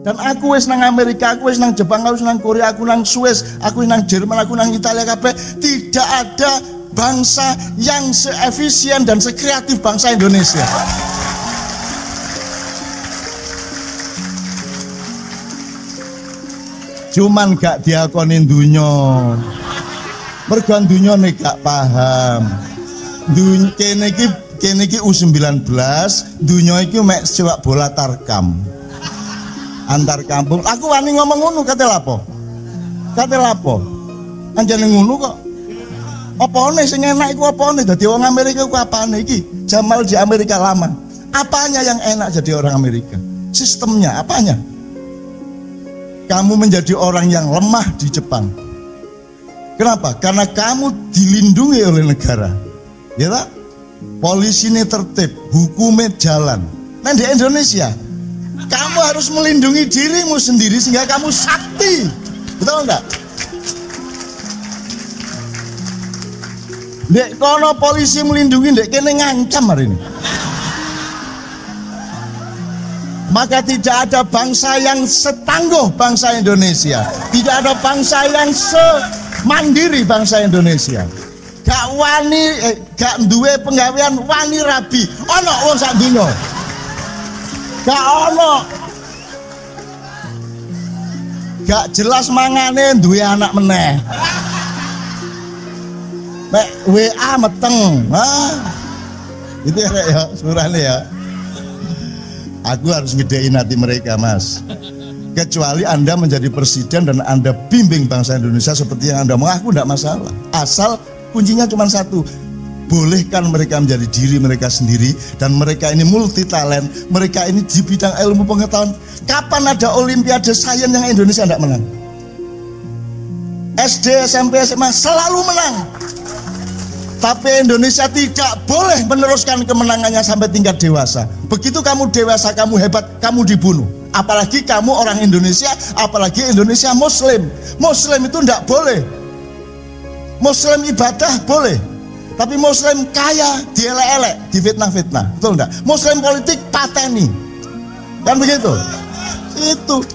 Dan aku wis nang Amerika, aku wis nang Jepang, aku wis nang Korea, aku nang Swiss, aku wis nang Jerman, aku nang Italia kabeh. Tidak ada bangsa yang seefisien dan sekreatif bangsa Indonesia. Cuman gak diakonin dunya. Mergo dunya nek gak paham. Dunya kene iki U19, dunya iki mek sepak bola tarkam. Antar kampung. Aku wani ngomong ngono kate lapo? Kate lapo? Anjane ngono kok. Apane sing enak iku apane? Dadi wong Amerika iku apane iki? Jamal di Amerika lama. Apanya yang enak jadi orang Amerika? Sistemnya, apanya? Kamu menjadi orang yang lemah di Jepang. Kenapa? Karena kamu dilindungi oleh negara. Ya tak? Polisi ini tertib, hukumnya jalan. Nah di Indonesia, kamu harus melindungi dirimu sendiri sehingga kamu sakti. Betul enggak? Dek kono polisi melindungi, dek kene ngancam hari ini. Maka tidak ada bangsa yang setangguh bangsa Indonesia. Tidak ada bangsa yang semandiri bangsa Indonesia. Gak wani, gak duwe penggawean wani rabi. Ono wong sak dino. Gak ono. Gak jelas mangane duwe anak meneh. Mek WA meteng. Itu ya surane ya. Aku harus ngedein hati mereka, Mas. Kecuali Anda menjadi presiden dan Anda bimbing bangsa Indonesia seperti yang Anda mau, aku enggak masalah. Asal kuncinya cuma satu, bolehkan mereka menjadi diri mereka sendiri dan mereka ini multi talent, mereka ini di bidang ilmu pengetahuan. Kapan ada olimpiade sains yang Indonesia enggak menang? SD, SMP, SMA selalu menang. Tapi Indonesia tidak boleh meneruskan kemenangannya sampai tingkat dewasa. Begitu kamu dewasa, kamu hebat, kamu dibunuh. Apalagi kamu orang Indonesia, apalagi Indonesia Muslim. Muslim itu tidak boleh. Muslim ibadah boleh, tapi Muslim kaya dielek-elek, difitnah-fitnah, betul enggak? Muslim politik pateni, kan begitu? Itu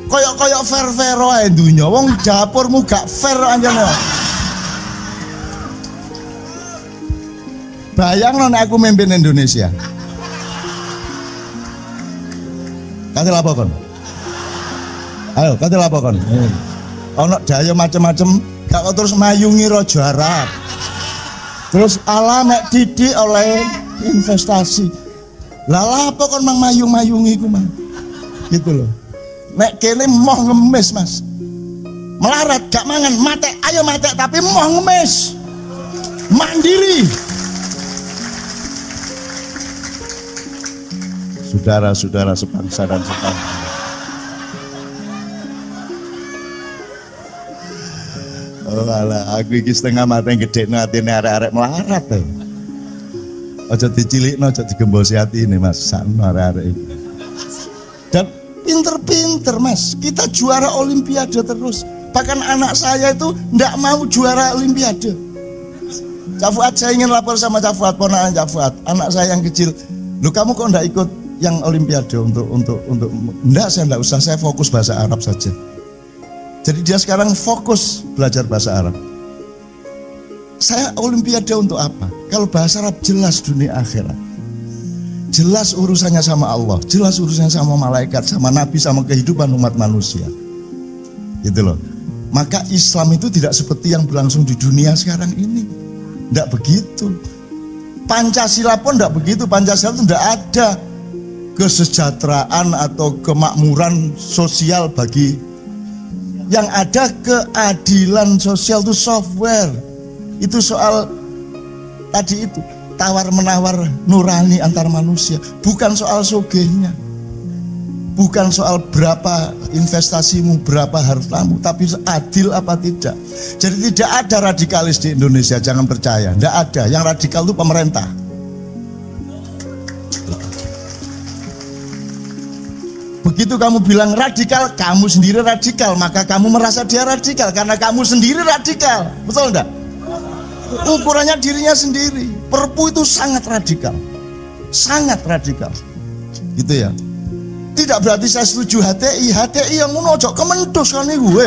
koyok-koyok fair-fair ae dunya. Wong dapurmu gak fair anjane. Bayang nek aku mimpin Indonesia. Kate lapo kon? Ayo, kate lapo kon? Ono daya macem-macem, gak kok terus mayungi Raja Arab. Terus ala mek didik oleh investasi. Lah apa kon mang mayung-mayungi ku mang? Gitu loh. Nek kene moh ngemis, Mas. Melarat gak mangan, matek, ayo matek tapi moh ngemis. Mandiri. Saudara-saudara sebangsa dan setangga. Oh alah, aku iki setengah mati gedhe atine arek-arek melarat to. Aja dicilikno, aja digembosi atine, Mas. Sakno arek-arek iki. Dan pinter-pinter, Mas. Kita juara olimpiade terus. Bahkan anak saya itu ndak mau juara olimpiade. Cak Fuad, saya ingin lapor sama Cak Fuad, ponakan Cak Fuad, anak saya yang kecil. Loh kamu kok ndak ikut yang olimpiade untuk enggak, saya enggak usah, saya fokus bahasa Arab saja. Jadi dia sekarang fokus belajar bahasa Arab. Saya olimpiade untuk apa? Kalau bahasa Arab jelas dunia akhirat. Jelas urusannya sama Allah, jelas urusannya sama malaikat, sama nabi, sama kehidupan umat manusia. Gitu loh. Maka Islam itu tidak seperti yang berlangsung di dunia sekarang ini. Enggak begitu. Pancasila pun enggak begitu. Pancasila itu enggak ada kesejahteraan atau kemakmuran sosial bagi, yang ada keadilan sosial itu software. Itu soal tadi itu tawar menawar nurani antar manusia, bukan soal sogehnya, bukan soal berapa investasimu, berapa hartamu, tapi adil apa tidak. Jadi tidak ada radikalis di Indonesia, jangan percaya, tidak ada. Yang radikal itu pemerintah. Begitu kamu bilang radikal, kamu sendiri radikal, maka kamu merasa dia radikal karena kamu sendiri radikal, betul enggak? Ukurannya dirinya sendiri. Perpu itu sangat radikal, gitu ya. Tidak berarti saya setuju HTI. HTI yang ngono ojo kementus kan gue.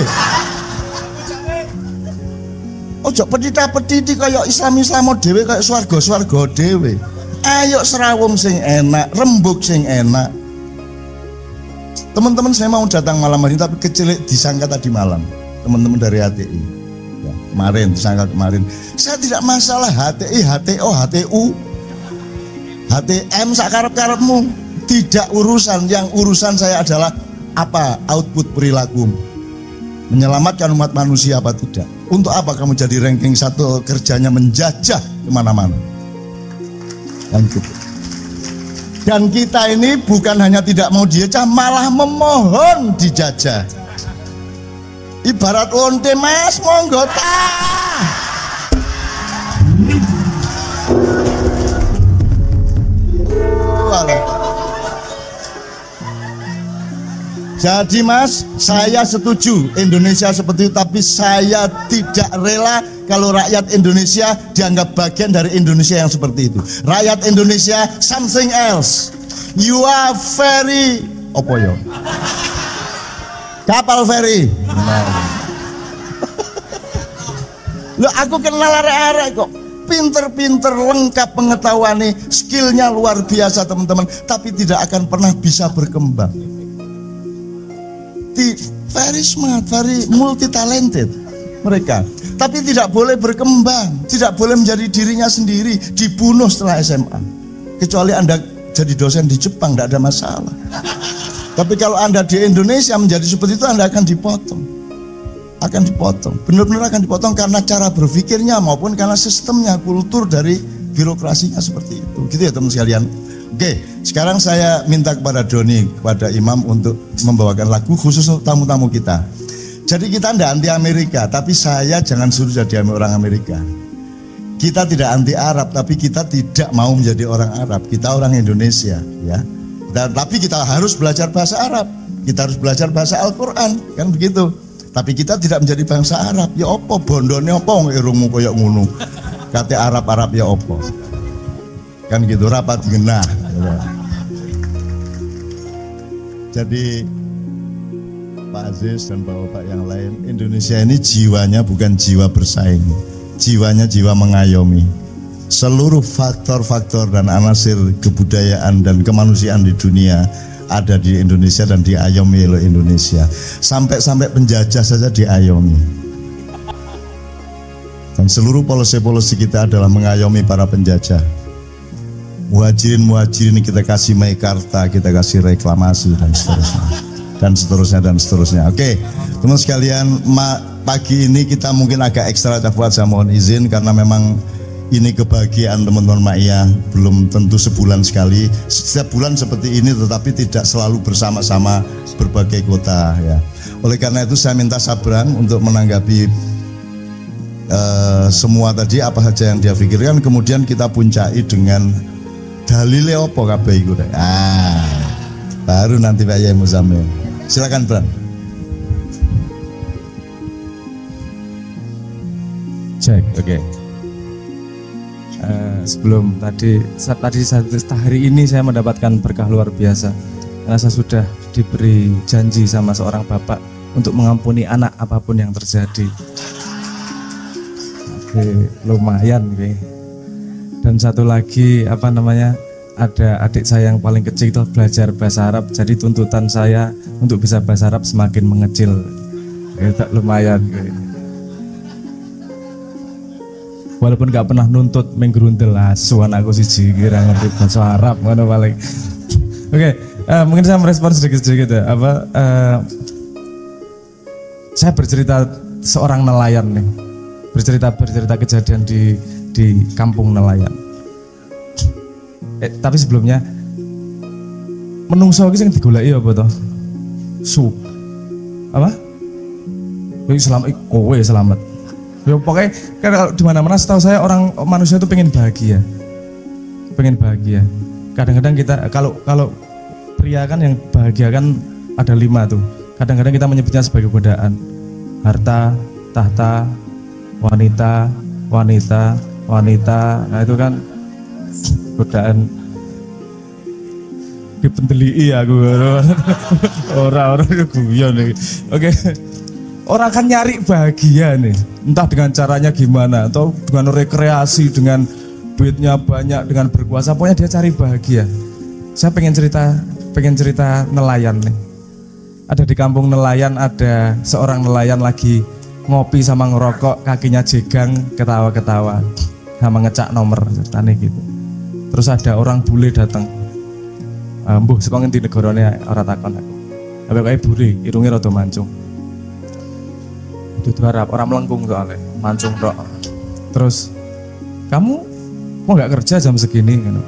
Ojo petita-petiti kayak Islam dhewe, kayak swarga dhewe. Ayo serawung sing enak, rembug sing enak. Teman-teman saya mau datang malam hari tapi kecil disangka tadi malam. Teman-teman dari HTI. Ya, kemarin disangka kemarin. Saya tidak masalah HTI, HTO, HTU. HTM sakarep-karepmu. Tidak urusan, yang urusan saya adalah apa output perilaku, menyelamatkan umat manusia apa tidak. Untuk apa kamu jadi ranking 1 kerjanya menjajah kemana-mana. Dan kita ini bukan hanya tidak mau dijajah, malah memohon dijajah. Ibarat lonte mas, monggo Jadi mas, saya setuju Indonesia seperti itu, tapi saya tidak rela kalau rakyat Indonesia dianggap bagian dari Indonesia yang seperti itu. Rakyat Indonesia something else. You are very opo yo? Kapal feri. Loh, aku kenal arek-arek kok. Pinter-pinter, lengkap pengetahuannya, skillnya luar biasa teman-teman, tapi tidak akan pernah bisa berkembang. Very smart, very multi talented mereka, tapi tidak boleh berkembang, tidak boleh menjadi dirinya sendiri, dibunuh setelah SMA. Kecuali Anda jadi dosen di Jepang, tidak ada masalah. Tapi kalau Anda di Indonesia menjadi seperti itu, Anda akan dipotong, benar-benar akan dipotong karena cara berpikirnya maupun karena sistemnya, kultur dari birokrasinya seperti itu. Gitu ya teman sekalian. Oke, sekarang saya minta kepada Doni, kepada Imam untuk membawakan lagu khusus untuk tamu-tamu kita. Jadi kita tidak anti Amerika, tapi saya jangan suruh jadi orang Amerika. Kita tidak anti Arab, tapi kita tidak mau menjadi orang Arab. Kita orang Indonesia, ya. Tapi kita harus belajar bahasa Arab. Kita harus belajar bahasa Al-Quran, kan begitu. Tapi kita tidak menjadi bangsa Arab. Ya opo, bondone opo irungmu koyok ngunu. Kate Arab ya opo. Kan gitu, rapat genah. Jadi Pak Aziz dan Bapak yang lain, Indonesia ini jiwanya bukan jiwa bersaing, jiwanya jiwa mengayomi. Seluruh faktor-faktor dan anasir kebudayaan dan kemanusiaan di dunia ada di Indonesia dan diayomi oleh Indonesia. Sampai-sampai penjajah saja diayomi. Dan seluruh polisi-polisi kita adalah mengayomi para penjajah. Muhajirin kita kasih meikarta, kita kasih reklamasi dan seterusnya. Oke, teman sekalian, pagi ini kita mungkin agak ekstra cepat, saya mohon izin karena memang ini kebahagiaan teman-teman Ma'iyah, belum tentu sebulan sekali. Setiap bulan seperti ini, tetapi tidak selalu bersama-sama berbagai kota ya. Oleh karena itu saya minta Sabran untuk menanggapi semua tadi apa saja yang dia pikirkan, kemudian kita puncai dengan dalile opo kabeh iku rek. Baru nanti Pak Yai Muzammil. Silakan Bran. Cek, oke. Sebelum tadi hari ini saya mendapatkan berkah luar biasa karena saya sudah diberi janji sama seorang bapak untuk mengampuni anak apapun yang terjadi. Oke, lumayan oke. Dan satu lagi ada adik saya yang paling kecil itu belajar bahasa Arab, jadi tuntutan saya untuk bisa bahasa Arab semakin mengecil. Itu lumayan. Walaupun gak pernah nuntut menggerundel asuhan aku siji kira ngerti bahasa Arab ngono paling. Oke, mungkin saya merespon sedikit-sedikit ya. Saya bercerita seorang nelayan nih. Bercerita kejadian di kampung nelayan. Tapi sebelumnya menungso iki sing digoleki apa to? Apa? Kowe selamat. Ya pokoknya kan kalau di mana-mana setahu saya manusia itu pengen bahagia. Kadang-kadang kita kalau pria kan yang bahagia kan ada 5 tuh. Kadang-kadang kita menyebutnya sebagai godaan. Harta, tahta, wanita. Nah itu kan godaan. Dipendeli aku. Orang guyon nih. Oke. Orang kan nyari bahagia nih. Entah dengan caranya gimana, atau dengan rekreasi, dengan duitnya banyak, dengan berkuasa, pokoknya dia cari bahagia. Saya pengen cerita nelayan nih. Ada di kampung nelayan, ada seorang nelayan lagi ngopi sama ngerokok, kakinya jegang, ketawa-ketawa sama ngecak nomor tani gitu. Terus ada orang bule datang. Mbuh saka ngendi negarane ora takon aku. Tapi kayak bule, irunge rada mancung. Dudu harap orang melengkung soalnya, mancung tok. Terus kamu kok nggak kerja jam segini gitu.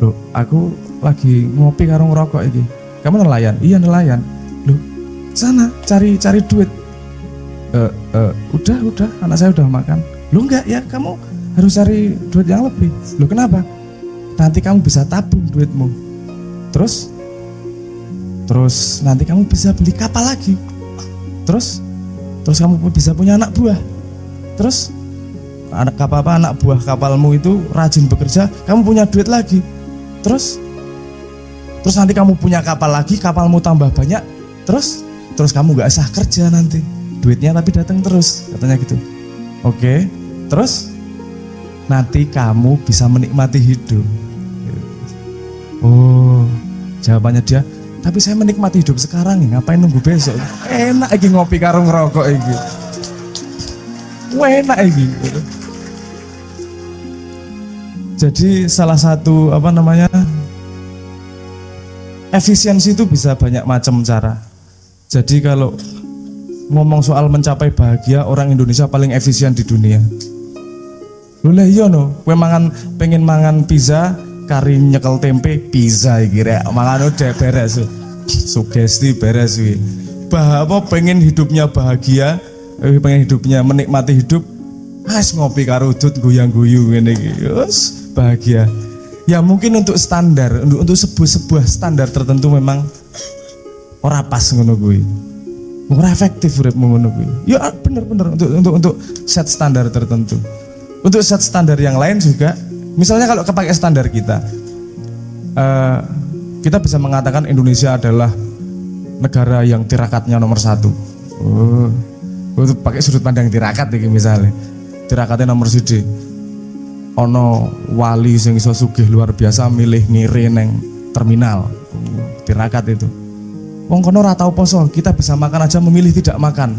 Loh, aku lagi ngopi karo ngerokok iki. Kamu nelayan? Iya nelayan. Loh, sana cari duit. Udah, anak saya udah makan. Loh enggak ya, kamu harus cari duit yang lebih. Loh kenapa? Nanti kamu bisa tabung duitmu. Terus nanti kamu bisa beli kapal lagi. Terus kamu bisa punya anak buah. Terus anak buah kapalmu itu rajin bekerja, kamu punya duit lagi. Terus nanti kamu punya kapal lagi, kapalmu tambah banyak. Terus kamu gak usah kerja nanti, duitnya tapi datang terus, katanya gitu. Oke, terus nanti kamu bisa menikmati hidup. Oh, jawabannya dia, tapi saya menikmati hidup sekarang, ngapain nunggu besok? Enak lagi ngopi karo ngerokok iki. Enak iki. Jadi salah satu efisiensi itu bisa banyak macam cara. Jadi kalau ngomong soal mencapai bahagia, orang Indonesia paling efisien di dunia. Lha iya no, kowe pengen mangan pizza, kari nyekel tempe, pizza iki rek. Mangan udah beres. Sugesti beres kuwi. Pengen hidupnya bahagia, pengen hidupnya menikmati hidup, ngopi karo udut goyang-guyu ngene iki. Wes bahagia. Ya mungkin untuk standar, untuk sebuah standar tertentu memang ora pas ngono kuwi. Ora efektif uripmu ngono kuwi. Ya bener-bener untuk set standar tertentu. Untuk set standar yang lain juga, misalnya kalau kepakai standar kita bisa mengatakan Indonesia adalah negara yang tirakatnya nomor 1. Itu pakai sudut pandang tirakat iki misalnya. Tirakatnya nomor 1. Ono wali sing iso sugih luar biasa milih ngire neng terminal. Tirakat itu. Wong kono ora tau poso, kita bisa makan aja memilih tidak makan.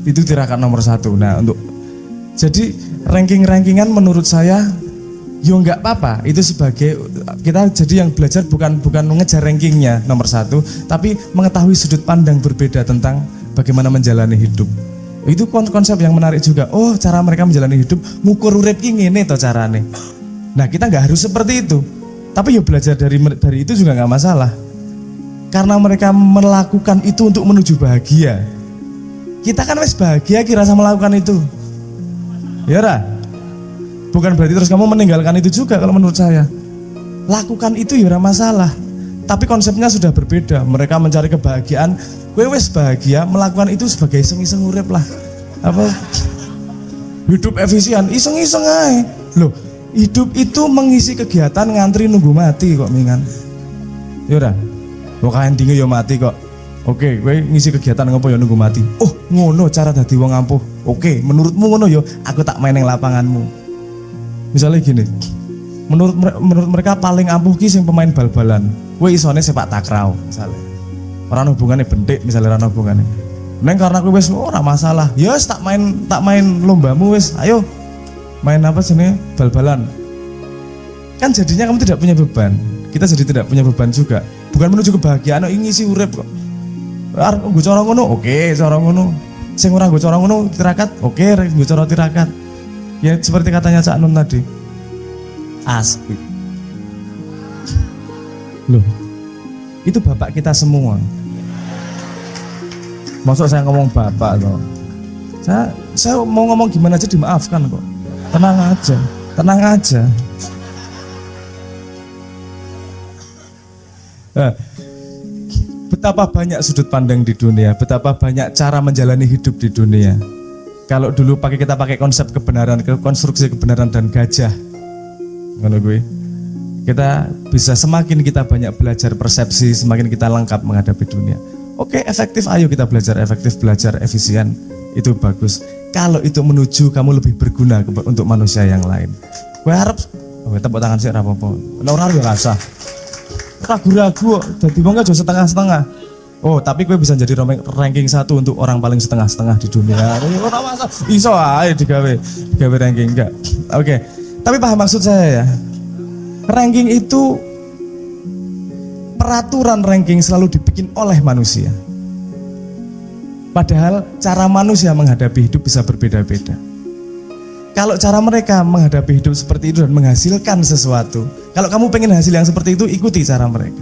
Itu tirakat nomor 1. Nah, jadi rankingan menurut saya yo nggak apa-apa. Itu sebagai kita jadi yang belajar bukan mengejar rankingnya nomor 1, tapi mengetahui sudut pandang berbeda tentang bagaimana menjalani hidup. Itu konsep yang menarik juga. Oh, cara mereka menjalani hidup, ngukur urip ki ngene to carane. Nah, kita nggak harus seperti itu. Tapi ya belajar dari itu juga nggak masalah. Karena mereka melakukan itu untuk menuju bahagia. Kita kan wis bahagia kira sama melakukan itu. Ya ora? Bukan berarti terus kamu meninggalkan itu juga kalau menurut saya. Lakukan itu ya ora masalah. Tapi konsepnya sudah berbeda. Mereka mencari kebahagiaan. Kowe wis bahagia, melakukan itu sebagai iseng-iseng urip lah. Hidup efisien, iseng-iseng ae. Loh, hidup itu mengisi kegiatan ngantri nunggu mati kok mingan. Ya ora? Kok endinge ya mati kok. Oke, kowe ngisi kegiatan ngopo ya nunggu mati. Oh, ngono cara dadi wong ampuh. Oke, menurutmu ngono ya, aku tak main ning lapanganmu. Misalnya gini. Menurut mereka paling ampuh ki sing pemain bal-balan. Kowe isone sepak takraw misalnya. Orang hubungannya bentik misalnya orang hubungannya. Neng karena aku wes ora masalah. Ya wes tak main lombamu wes. Ayo main apa sini bal-balan. Kan jadinya kamu tidak punya beban. Kita jadi tidak punya beban juga. Bukan menuju kebahagiaan, ini ngisi urip kok. Gue cara ngono, oke, cara ngono. Sing ora gue cara ngono tirakat, oke, gue cara tirakat. Ya seperti katanya Cak Nun tadi. Asik. Loh, itu bapak kita semua. Maksud saya ngomong bapak loh. Saya mau ngomong gimana aja dimaafkan kok. Tenang aja. Betapa banyak sudut pandang di dunia, betapa banyak cara menjalani hidup di dunia. Kalau dulu kita pakai konsep kebenaran, konstruksi kebenaran dan gajah. Ngono gue. Kita bisa semakin kita banyak belajar persepsi, semakin kita lengkap menghadapi dunia. Oke, efektif, ayo kita belajar efektif, belajar efisien, itu bagus. Kalau itu menuju kamu lebih berguna untuk manusia yang lain. Gue harap, tepuk tangan sih, apa-apa. Orang ya rasa, ragu-ragu, jadi wong aja setengah-setengah. Oh, tapi gue bisa jadi ranking 1 untuk orang paling setengah-setengah di dunia. Ora masa iso ae digawe ranking enggak. Oke. Tapi paham maksud saya ya. Ranking itu peraturan ranking selalu dibikin oleh manusia. Padahal cara manusia menghadapi hidup bisa berbeda-beda. Kalau cara mereka menghadapi hidup seperti itu dan menghasilkan sesuatu, kalau kamu pengen hasil yang seperti itu, ikuti cara mereka.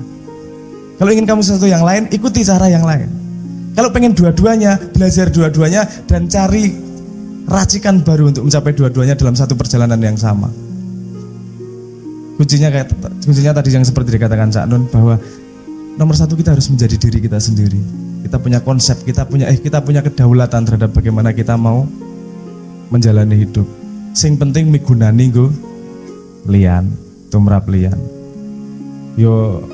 Kalau ingin kamu sesuatu yang lain, ikuti cara yang lain. Kalau pengen dua-duanya, belajar dua-duanya dan cari racikan baru untuk mencapai dua-duanya dalam satu perjalanan yang sama. Kuncinya tadi yang seperti dikatakan Cak Nun, bahwa nomor 1 kita harus menjadi diri kita sendiri. Kita punya konsep, kita punya kedaulatan terhadap bagaimana kita mau menjalani hidup. Sing penting migunani nggo liyan, tumrap liyan. Yo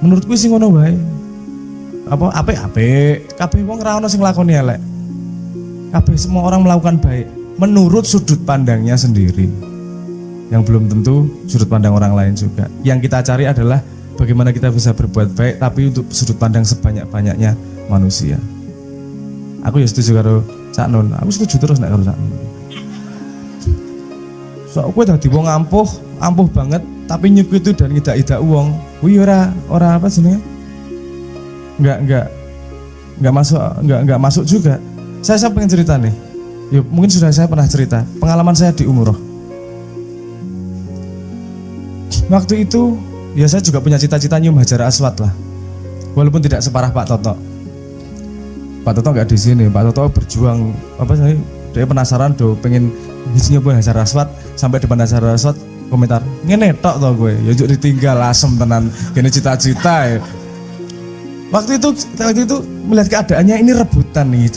menurutku sing ngono wae. Apik, kabeh wong ora ono sing nglakoni elek. Kabeh semua orang melakukan baik menurut sudut pandangnya sendiri. Yang belum tentu sudut pandang orang lain juga. Yang kita cari adalah bagaimana kita bisa berbuat baik tapi untuk sudut pandang sebanyak-banyaknya manusia. Aku ya setuju karo Cak Nun. Aku setuju terus nek karo Cak Nun. So aku dadi wong ampuh banget tapi nyukutu dan ngidak-idak wong. Kuwi ora apa jenenge? Enggak masuk juga. Saya pengen cerita nih. Ya mungkin sudah saya pernah cerita pengalaman saya di umroh. Waktu itu ya saya juga punya cita-cita nyium Hajar Aswad lah. Walaupun tidak separah Pak Toto. Pak Toto nggak di sini. Pak Toto berjuang dia penasaran pengen nyium Hajar Aswad, sampai depan Hajar Aswad komentar ngene tok to gue. Ya juk ditinggal asem tenan gini cita-cita ya. Waktu itu melihat keadaannya ini rebutan nih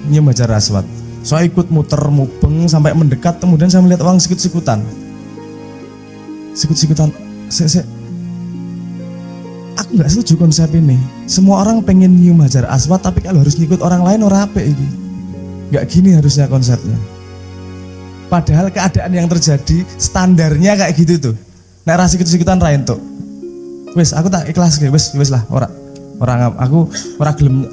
nyium Hajar Aswad. Saya ikut muter mubeng sampai mendekat, kemudian saya melihat orang sikut-sikutan. Aku nggak setuju konsep ini. Semua orang pengen nyium Hajar Aswad, tapi kalau harus ngikut orang lain ora apik iki. Nggak gini harusnya konsepnya. Padahal keadaan yang terjadi standarnya kayak gitu tuh. Nek ra sikut-sikutan ra entuk. Wis aku tak ikhlas wis lah aku ora gelem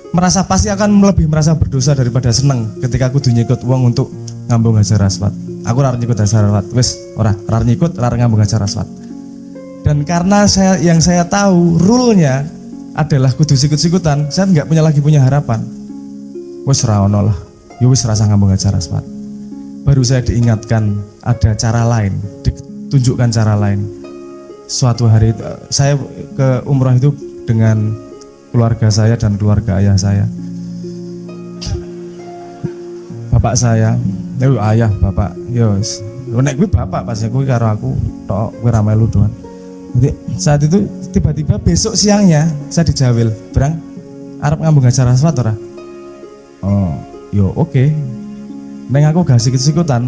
merasa pasti akan lebih merasa berdosa daripada seneng ketika aku nyikut uang untuk ngambung Hajar Aswad. Aku ora nyikut Hajar Aswad, wis ora nyikut, ora ngambung Hajar Aswad. Dan karena saya tahu rule-nya adalah kudu sikut-sikutan, saya nggak punya harapan. Wis ora ono lah. Ya wis rasa ngambung Hajar Aswad. Baru saya diingatkan ada cara lain, ditunjukkan cara lain. Suatu hari saya ke umroh itu dengan keluarga saya dan keluarga ayah saya. Bapak saya, ayah, bapak, yos. Nek kuwi bapak pas kuwi karo aku tok kowe ra melu doan. Jadi saat itu tiba-tiba besok siangnya saya dijawil, "Brang, arep ngambung Hajar Aswad ora?" Oh, yo oke. Neng aku gak sikut-sikutan.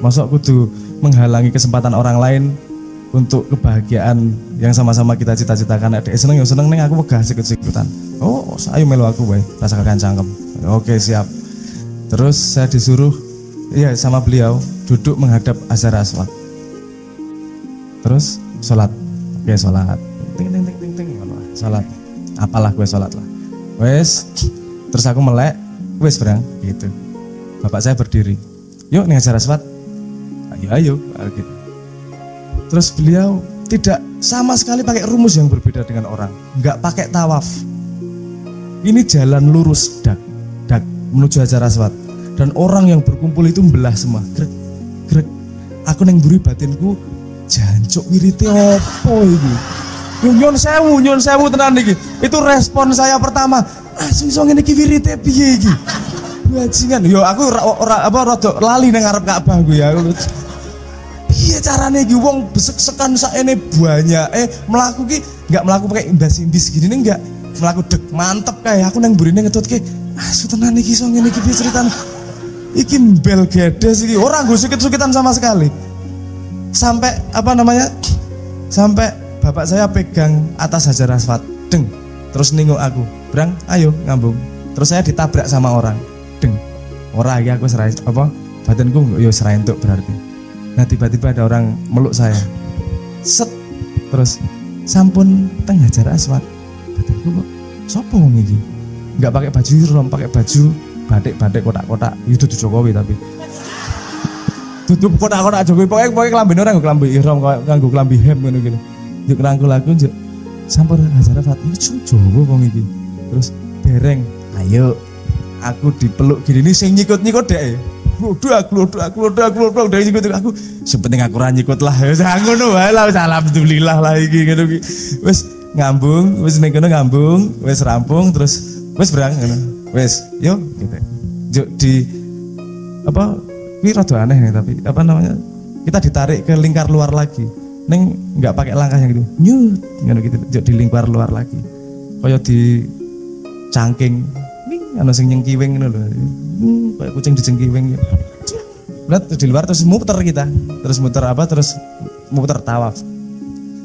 Mosok kudu menghalangi kesempatan orang lain untuk kebahagiaan yang sama-sama kita cita-citakan. Adek seneng neng aku gak sikut-sikutan. Oh, ayo melu aku wae, rasa kakek cangkem. Oke, siap. Terus saya disuruh sama beliau duduk menghadap Hajar Aswad. Terus sholat. Oke, sholat. Ting. Sholat. Apalah gue sholat lah. Wes. Terus aku melek. Wes Brang gitu. Bapak saya berdiri. Yuk nih Hajar Aswad. Ayo gitu. Terus beliau tidak sama sekali pakai rumus yang berbeda dengan orang. Enggak pakai tawaf. Ini jalan lurus dak menuju Hajar Aswad, dan orang yang berkumpul itu membelah semua. Grek. Aku neng buri batinku jancuk wirite opo iki? Nyun sewu tenan iki. Itu respon saya pertama. Iso ngene iki wirite piye iki? Bajingan. Yo aku rada lali nang ngarep Ka'bah ku ya. Piye carane iki wong besek-sekan sakene banyak. Mlaku ki enggak mlaku pakai imbas-imbis gini nih, enggak. Mlaku dek mantep kae. Aku nang burine ngetutke. Tenan iki iso ngene iki piye ceritane? Iki bel gedes iki. Ora nggo sikit-sikitan sama sekali. sampai sampai bapak saya pegang atas hajar aswad, deng, terus nengok aku, Brang, ayo ngambung. Terus saya ditabrak sama orang, deng, ora iki aku serai batinku yo serai entuk berarti. Nah tiba-tiba ada orang meluk saya, set, terus sampun teng hajar aswad, batinku kok sopo wong iki? Nggak pakai baju ihram, pakai baju batik kotak-kotak, itu Jokowi tapi. Tutup kotak-kotak Jokowi, pokoknya kelambine orang nggo klambi ihram, nganggo klambi hem ngono gitu. Njuk ngrangkul aku njuk sampun hajar aswad, iki Jawa wong iki. Terus dereng, ayo aku dipeluk gini ini sing nyikut-nyikut deh. Aku dari nyikut aku. Sepenting aku ra nyikut lah. Wis ngono wae lah, alhamdulillah lah iki ngono iki. Wis ngambung, wis ning kono ngambung, wis rampung terus wis Brang ngono. Wis, yo gitu. Juk di kuwi rada aneh nih tapi kita ditarik ke lingkar luar lagi. Neng enggak pakai langkah yang gitu. Nyut ngono gitu. Juk di lingkar luar lagi. Kaya di cangking ana sing nyengkiwing ngono lho. Kayak kucing dicengkiwing. Berat di luar terus muter kita. Terus muter terus muter tawaf.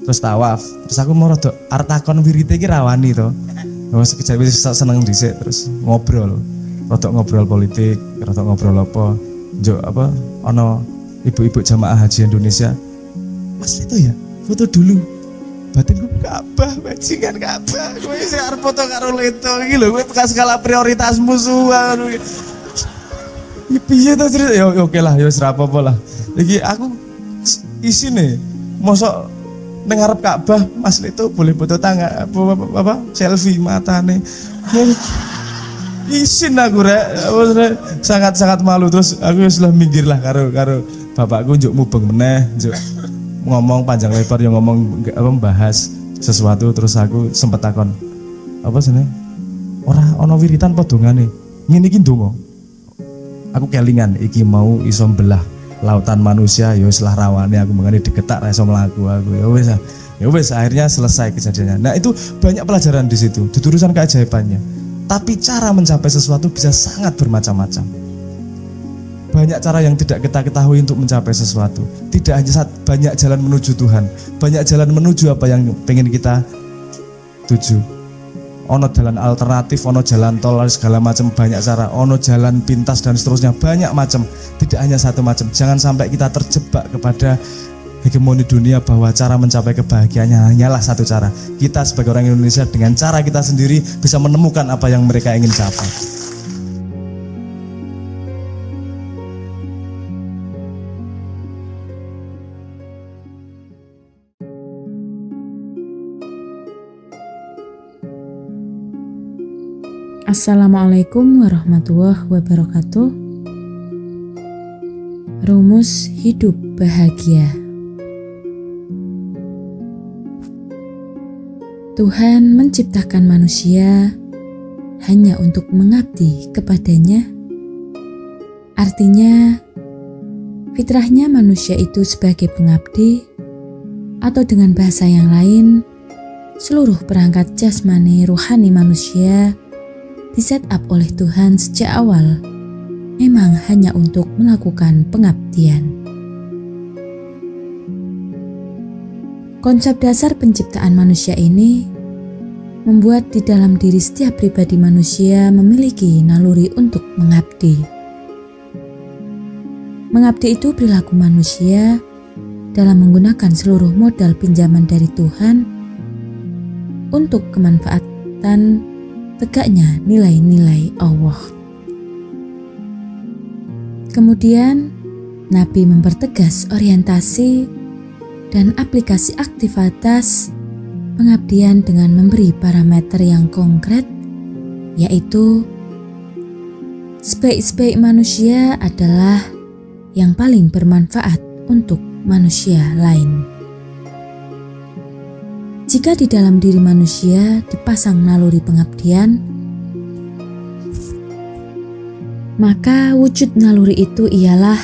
Terus aku mau rada arep takon wirite iki rawani to. Wes sekejap wis seneng dhisik terus ngobrol. Rada ngobrol politik, rada ngobrol apa. Njuk ana ibu-ibu jamaah haji Indonesia. Mas itu ya, foto dulu. Batinku Ka'bah, bajingan Ka'bah. Kowe sing arep foto karo Leto iki lho, kowe bekas skala prioritasmu suwan. Ya piye to cerita? Ya oke lah, ya wis ra apa-apa lah. Iki aku isine mosok ning ngarep Ka'bah, Mas Leto boleh foto tangga apa selfie matane. Isin aku rek, sangat malu terus aku wis lah minggir lah karo bapakku njuk mubeng meneh, njuk ngomong panjang lebar yang ngomong membahas sesuatu terus aku sempet takon apa jenenge ora ana wiritan apa dongane ngene iki ndonga aku kelingan iki mau iso belah lautan manusia ya wis lah rawane aku mengene digetak ra iso mlaku aku ya wis akhirnya selesai kejadiannya. Nah itu banyak pelajaran di situ di urusan keajaibannya, tapi cara mencapai sesuatu bisa sangat bermacam-macam. Banyak cara yang tidak kita ketahui untuk mencapai sesuatu. Tidak hanya banyak jalan menuju Tuhan, banyak jalan menuju apa yang pengen kita tuju. Ono jalan alternatif, ono jalan tol, segala macam banyak cara. Ono jalan pintas dan seterusnya banyak macam. Tidak hanya satu macam. Jangan sampai kita terjebak kepada hegemoni dunia bahwa cara mencapai kebahagiaannya hanyalah satu cara. Kita sebagai orang Indonesia dengan cara kita sendiri bisa menemukan apa yang mereka ingin capai. Assalamualaikum warahmatullahi wabarakatuh. Rumus hidup bahagia. Tuhan menciptakan manusia hanya untuk mengabdi kepadanya. Artinya, fitrahnya manusia itu sebagai pengabdi, atau dengan bahasa yang lain, seluruh perangkat jasmani rohani manusia di-set up oleh Tuhan sejak awal memang hanya untuk melakukan pengabdian. Konsep dasar penciptaan manusia ini membuat di dalam diri setiap pribadi manusia memiliki naluri untuk mengabdi. Mengabdi itu perilaku manusia dalam menggunakan seluruh modal pinjaman dari Tuhan untuk kemanfaatan tegaknya nilai-nilai Allah. Kemudian, Nabi mempertegas orientasi dan aplikasi aktivitas pengabdian dengan memberi parameter yang konkret, yaitu sebaik-baik manusia adalah yang paling bermanfaat untuk manusia lain. Jika di dalam diri manusia dipasang naluri pengabdian, maka wujud naluri itu ialah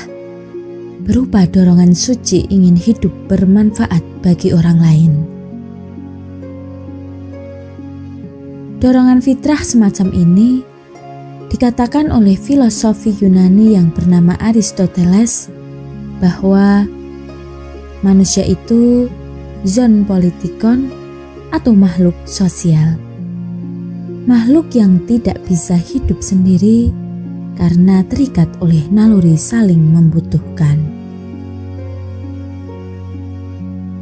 berupa dorongan suci ingin hidup bermanfaat bagi orang lain. Dorongan fitrah semacam ini dikatakan oleh filosofi Yunani yang bernama Aristoteles bahwa manusia itu zoon politikon atau makhluk sosial. Makhluk yang tidak bisa hidup sendiri karena terikat oleh naluri saling membutuhkan.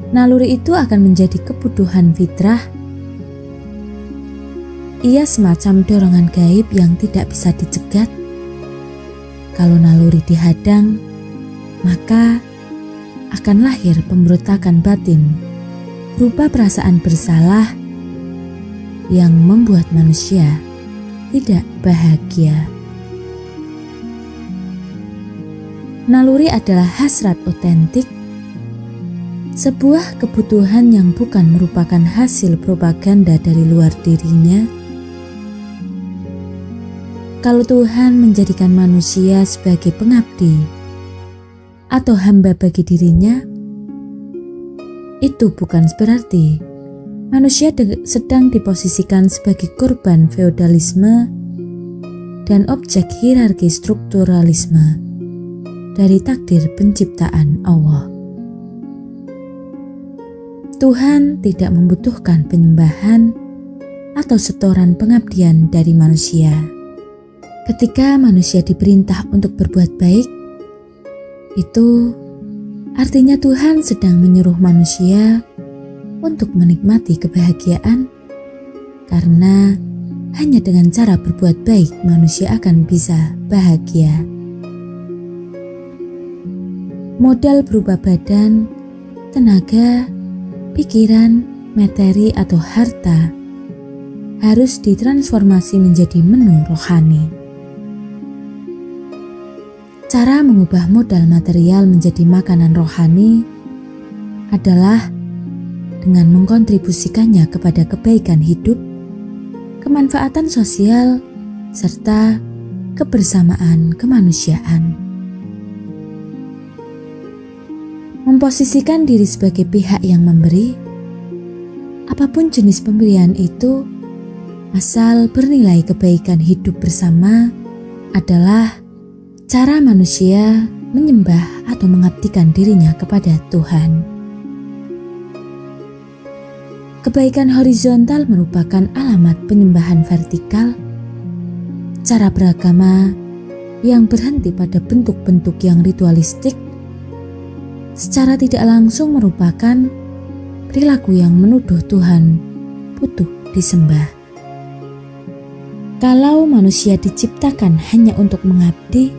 Naluri itu akan menjadi kebutuhan fitrah. Ia semacam dorongan gaib yang tidak bisa dicegat. Kalau naluri dihadang, maka akan lahir pemberontakan batin berupa perasaan bersalah yang membuat manusia tidak bahagia. Naluri adalah hasrat otentik, sebuah kebutuhan yang bukan merupakan hasil propaganda dari luar dirinya. Kalau Tuhan menjadikan manusia sebagai pengabdi atau hamba bagi dirinya, itu bukan berarti manusia sedang diposisikan sebagai korban feodalisme dan objek hierarki strukturalisme dari takdir penciptaan Allah. Tuhan tidak membutuhkan penyembahan atau setoran pengabdian dari manusia. Ketika manusia diperintah untuk berbuat baik, itu artinya Tuhan sedang menyuruh manusia untuk menikmati kebahagiaan, karena hanya dengan cara berbuat baik manusia akan bisa bahagia. Modal berupa badan, tenaga, pikiran, materi atau harta harus ditransformasi menjadi menu rohani. Cara mengubah modal material menjadi makanan rohani adalah dengan mengkontribusikannya kepada kebaikan hidup, kemanfaatan sosial, serta kebersamaan kemanusiaan. Memposisikan diri sebagai pihak yang memberi, apapun jenis pemberian itu, asal bernilai kebaikan hidup bersama, adalah cara manusia menyembah atau mengabdikan dirinya kepada Tuhan. Kebaikan horizontal merupakan alamat penyembahan vertikal, cara beragama yang berhenti pada bentuk-bentuk yang ritualistik, secara tidak langsung merupakan perilaku yang menuduh Tuhan butuh disembah. Kalau manusia diciptakan hanya untuk mengabdi,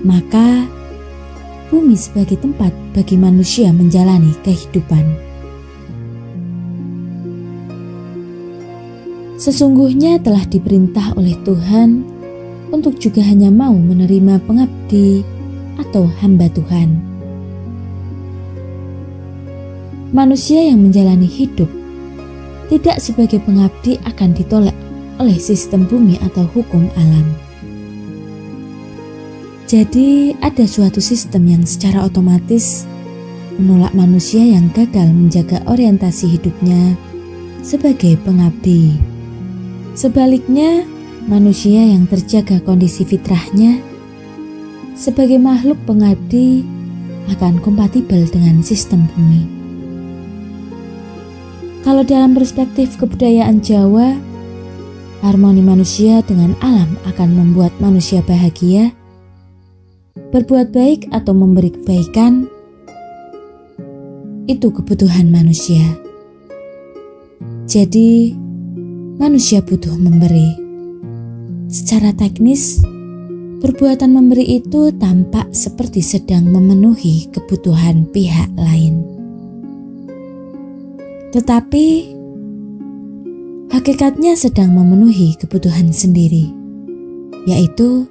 maka bumi sebagai tempat bagi manusia menjalani kehidupan. Sesungguhnya telah diperintah oleh Tuhan untuk juga hanya mau menerima pengabdi atau hamba Tuhan. Manusia yang menjalani hidup tidak sebagai pengabdi akan ditolak oleh sistem bumi atau hukum alam. Jadi ada suatu sistem yang secara otomatis menolak manusia yang gagal menjaga orientasi hidupnya sebagai pengabdi. Sebaliknya, manusia yang terjaga kondisi fitrahnya sebagai makhluk pengabdi akan kompatibel dengan sistem bumi. Kalau dalam perspektif kebudayaan Jawa, harmoni manusia dengan alam akan membuat manusia bahagia. Berbuat baik atau memberi kebaikan itu kebutuhan manusia. Jadi, manusia butuh memberi. Secara teknis, perbuatan memberi itu tampak seperti sedang memenuhi kebutuhan pihak lain. Tetapi, hakikatnya sedang memenuhi kebutuhan sendiri, yaitu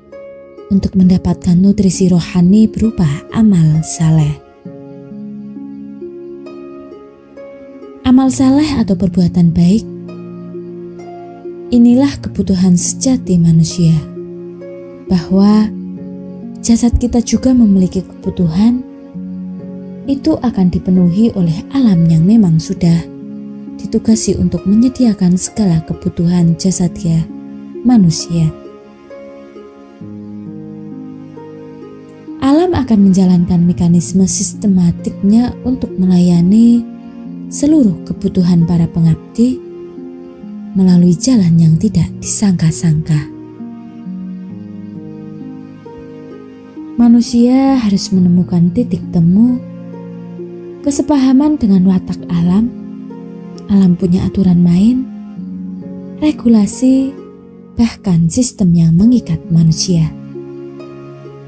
untuk mendapatkan nutrisi rohani berupa amal saleh. Amal saleh atau perbuatan baik, inilah kebutuhan sejati manusia, bahwa jasad kita juga memiliki kebutuhan, itu akan dipenuhi oleh alam yang memang sudah ditugasi untuk menyediakan segala kebutuhan jasadnya manusia. Alam akan akan menjalankan mekanisme sistematiknya untuk melayani seluruh kebutuhan para pengabdi melalui jalan yang tidak disangka-sangka. Manusia harus menemukan titik temu, kesepahaman dengan watak alam. Alam punya aturan main, regulasi, bahkan sistem yang mengikat manusia.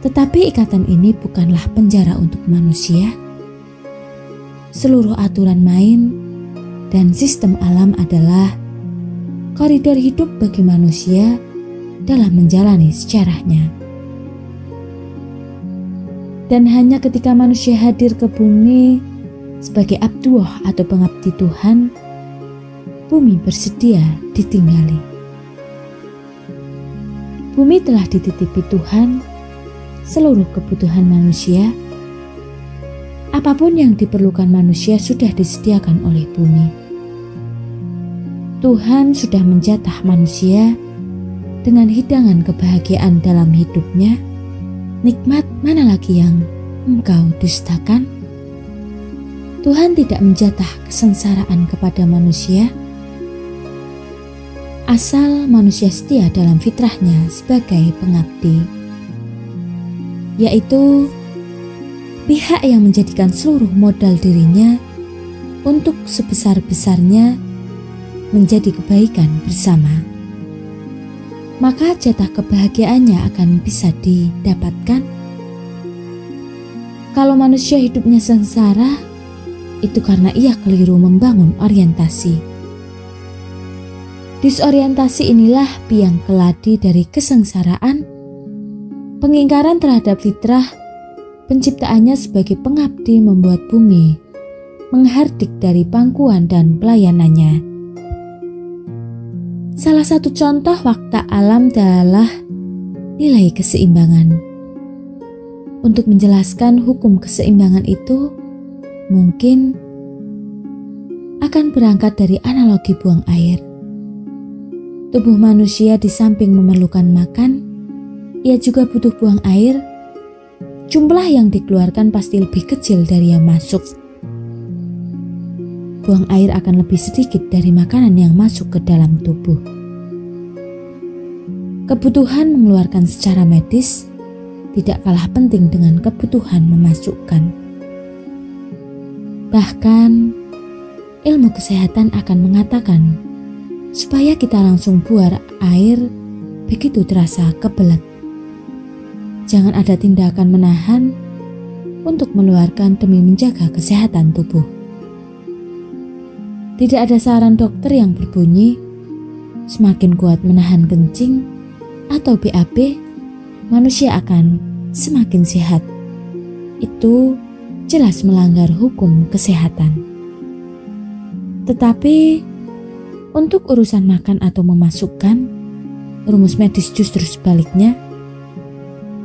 Tetapi ikatan ini bukanlah penjara untuk manusia. Seluruh aturan main dan sistem alam adalah koridor hidup bagi manusia dalam menjalani sejarahnya. Dan hanya ketika manusia hadir ke bumi sebagai abduh atau pengabdi Tuhan, bumi bersedia ditinggali. Bumi telah dititipi Tuhan seluruh kebutuhan manusia. Apapun yang diperlukan manusia sudah disediakan oleh bumi. Tuhan sudah menjatah manusia dengan hidangan kebahagiaan dalam hidupnya. Nikmat mana lagi yang engkau dustakan? Tuhan tidak menjatah kesengsaraan kepada manusia, asal manusia setia dalam fitrahnya sebagai pengabdi, yaitu pihak yang menjadikan seluruh modal dirinya untuk sebesar-besarnya menjadi kebaikan bersama. Maka jatah kebahagiaannya akan bisa didapatkan. Kalau manusia hidupnya sengsara, itu karena ia keliru membangun orientasi. Disorientasi inilah biang keladi dari kesengsaraan, pengingkaran terhadap fitrah. Penciptaannya sebagai pengabdi membuat bumi menghardik dari pangkuan dan pelayanannya. Salah satu contoh fakta alam adalah nilai keseimbangan. Untuk menjelaskan hukum keseimbangan itu, mungkin akan berangkat dari analogi buang air. Tubuh manusia di samping memerlukan makan, ia juga butuh buang air. Jumlah yang dikeluarkan pasti lebih kecil dari yang masuk. Buang air akan lebih sedikit dari makanan yang masuk ke dalam tubuh. Kebutuhan mengeluarkan secara medis tidak kalah penting dengan kebutuhan memasukkan. Bahkan, ilmu kesehatan akan mengatakan supaya kita langsung buang air begitu terasa kebelet. Jangan ada tindakan menahan untuk mengeluarkan demi menjaga kesehatan tubuh. Tidak ada saran dokter yang berbunyi, semakin kuat menahan kencing atau BAB, manusia akan semakin sehat. Itu jelas melanggar hukum kesehatan. Tetapi untuk urusan makan atau memasukkan, rumus medis justru sebaliknya.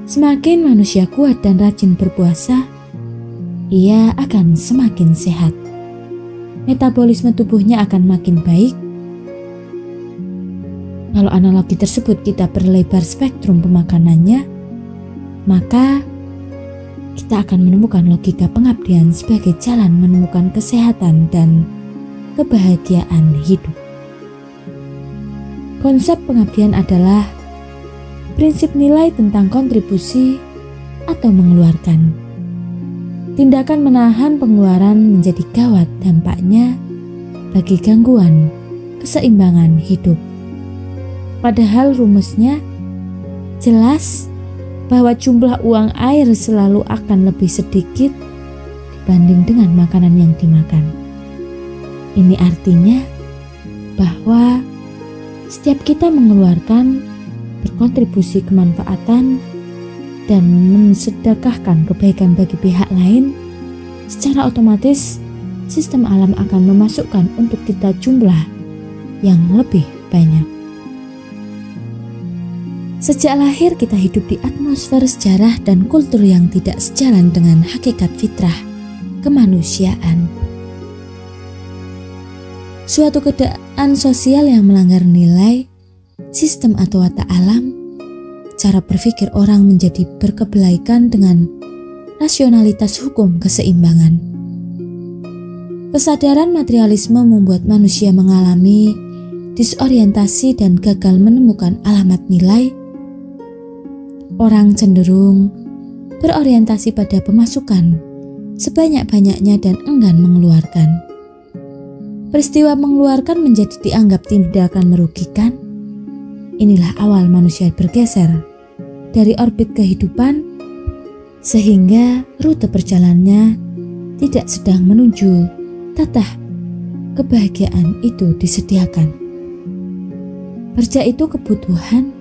Semakin manusia kuat dan rajin berpuasa, ia akan semakin sehat. Metabolisme tubuhnya akan makin baik. Kalau analogi tersebut kita perlebar spektrum pemakanannya, maka kita akan menemukan logika pengabdian sebagai jalan menemukan kesehatan dan kebahagiaan hidup. Konsep pengabdian adalah prinsip nilai tentang kontribusi atau mengeluarkan. Tindakan menahan pengeluaran menjadi gawat dampaknya bagi gangguan keseimbangan hidup. Padahal rumusnya jelas bahwa jumlah uang air selalu akan lebih sedikit dibanding dengan makanan yang dimakan. Ini artinya bahwa setiap kita mengeluarkan, berkontribusi kemanfaatan, dan mensedekahkan kebaikan bagi pihak lain, secara otomatis sistem alam akan memasukkan untuk kita jumlah yang lebih banyak. Sejak lahir kita hidup di atmosfer sejarah dan kultur yang tidak sejalan dengan hakikat fitrah kemanusiaan. Suatu keadaan sosial yang melanggar nilai, sistem atau watak alam, cara berpikir orang menjadi berkebalikan dengan rasionalitas hukum keseimbangan. Kesadaran materialisme membuat manusia mengalami disorientasi dan gagal menemukan alamat nilai. Orang cenderung berorientasi pada pemasukan sebanyak-banyaknya dan enggan mengeluarkan. Peristiwa mengeluarkan menjadi dianggap tindakan merugikan. Inilah awal manusia bergeser dari orbit kehidupan sehingga rute perjalanannya tidak sedang menuju tatah kebahagiaan itu disediakan. Kerja itu kebutuhan,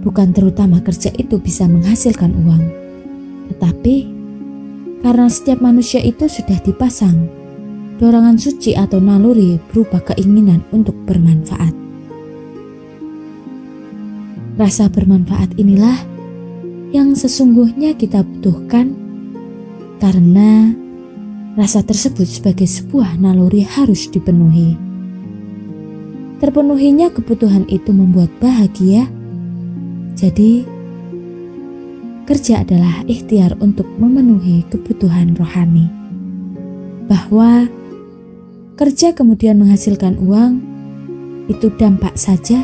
bukan terutama kerja itu bisa menghasilkan uang, tetapi karena setiap manusia itu sudah dipasang dorongan suci atau naluri berupa keinginan untuk bermanfaat. Rasa bermanfaat inilah yang sesungguhnya kita butuhkan, karena rasa tersebut sebagai sebuah naluri harus dipenuhi. Terpenuhinya kebutuhan itu membuat bahagia. Jadi, kerja adalah ikhtiar untuk memenuhi kebutuhan rohani. Bahwa kerja kemudian menghasilkan uang, itu dampak saja,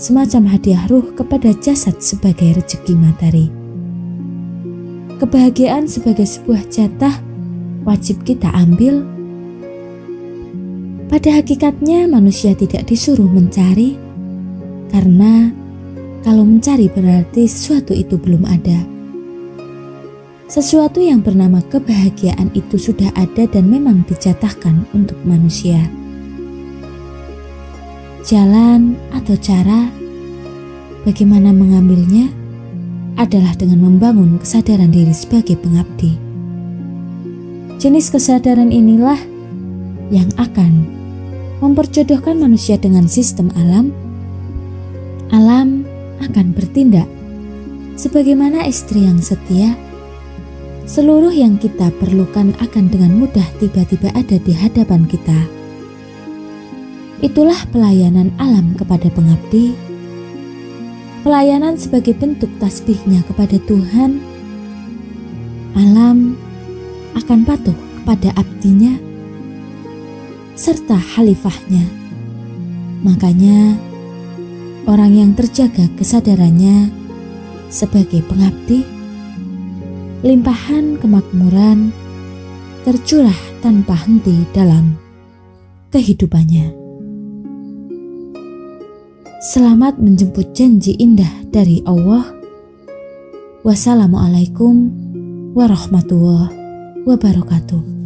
semacam hadiah ruh kepada jasad sebagai rezeki materi. Kebahagiaan sebagai sebuah jatah wajib kita ambil. Pada hakikatnya manusia tidak disuruh mencari, karena kalau mencari berarti sesuatu itu belum ada. Sesuatu yang bernama kebahagiaan itu sudah ada dan memang dijatahkan untuk manusia. Jalan atau cara bagaimana mengambilnya adalah dengan membangun kesadaran diri sebagai pengabdi. Jenis kesadaran inilah yang akan memperjodohkan manusia dengan sistem alam. Alam akan bertindak sebagaimana istri yang setia. Seluruh yang kita perlukan akan dengan mudah tiba-tiba ada di hadapan kita. Itulah pelayanan alam kepada pengabdi. Pelayanan sebagai bentuk tasbihnya kepada Tuhan. Alam akan patuh kepada abdinya serta khalifahnya. Makanya orang yang terjaga kesadarannya sebagai pengabdi, limpahan kemakmuran tercurah tanpa henti dalam kehidupannya. Selamat menjemput janji indah dari Allah. Wassalamualaikum warahmatullahi wabarakatuh.